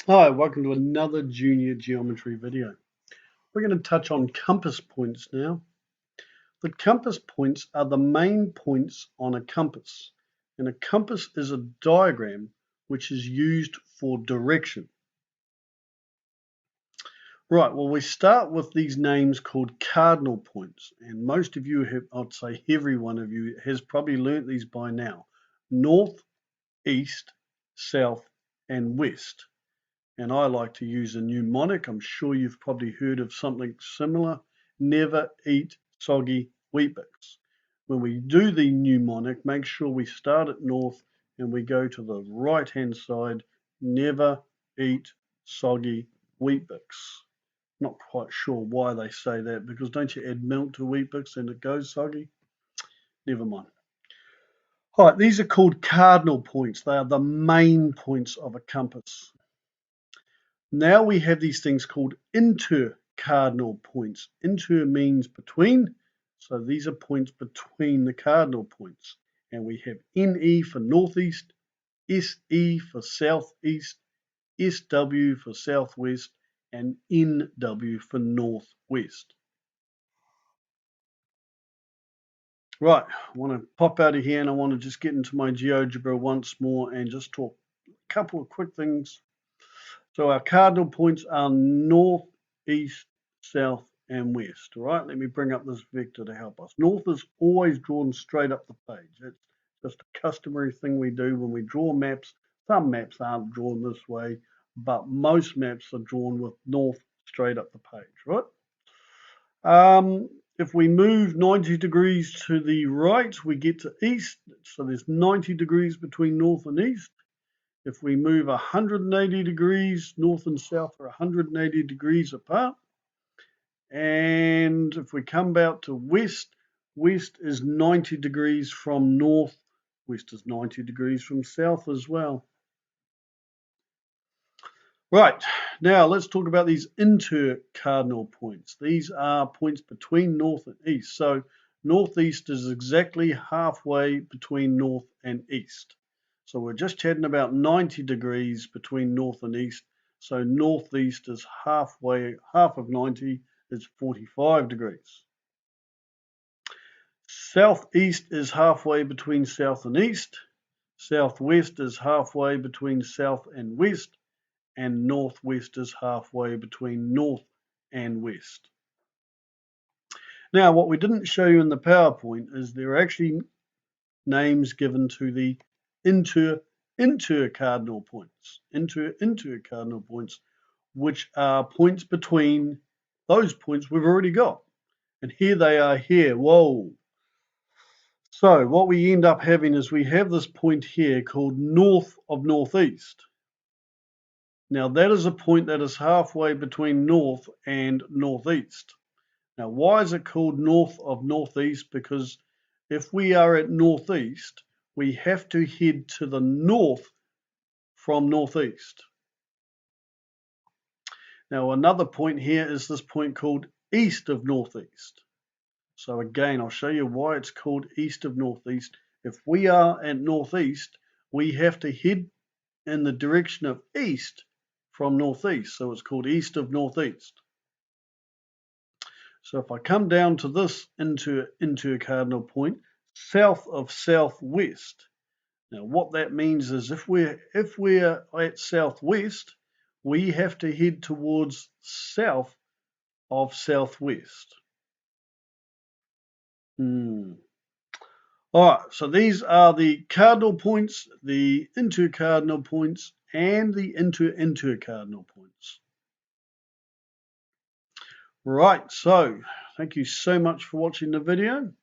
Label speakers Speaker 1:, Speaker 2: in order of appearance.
Speaker 1: Hi, welcome to another junior geometry video. We're going to touch on compass points now. The compass points are the main points on a compass. And a compass is a diagram which is used for direction. Right, well, we start with these names called cardinal points. And most of you have, I'd say every one of you has probably learnt these by now. North, east, south, and west. And I like to use a mnemonic. I'm sure you've probably heard of something similar. Never eat soggy Weet-Bix. When we do the mnemonic, make sure we start at north and we go to the right hand side. Never eat soggy Weet-Bix. Not quite sure why they say that, because don't you add milk to Weet-Bix and it goes soggy? Never mind. All right, these are called cardinal points. They are the main points of a compass. Now we have these things called intercardinal points. Inter means between, so these are points between the cardinal points. And we have NE for northeast, SE for southeast, SW for southwest, and NW for northwest. Right, I want to pop out of here and I want to just get into my GeoGebra once more and just talk a couple of quick things. So our cardinal points are north, east, south, and west. All right, let me bring up this vector to help us. North is always drawn straight up the page. It's just a customary thing we do when we draw maps. Some maps aren't drawn this way, but most maps are drawn with north straight up the page, right? If we move 90 degrees to the right, we get to east. So there's 90 degrees between north and east. If we move 180 degrees, north and south are 180 degrees apart. And if we come out to west, west is 90 degrees from north, west is 90 degrees from south as well. Right, now let's talk about these intercardinal points. These are points between north and east. So northeast is exactly halfway between north and east. So we're just chatting about 90 degrees between north and east. So northeast is halfway, half of 90 is 45 degrees. Southeast is halfway between south and east. Southwest is halfway between south and west. And northwest is halfway between north and west. Now, what we didn't show you in the PowerPoint is there are actually names given to the intercardinal points, intercardinal points, which are points between those points we've already got. And here they are here. Whoa. So what we end up having is we have this point here called north of northeast. Now that is a point that is halfway between north and northeast. Now why is it called north of northeast? Because if we are at northeast, we have to head to the north from northeast. Now another point here is this point called east of northeast. So again, I'll show you why it's called east of northeast. If we are at northeast, we have to head in the direction of east from northeast. So it's called east of northeast. So if I come down to this intercardinal point, south of southwest. Now what that means is if we're at southwest, we have to head towards south of southwest. All right, so these are the cardinal points, the intercardinal points, and the intercardinal points. Right, so thank you so much for watching the video.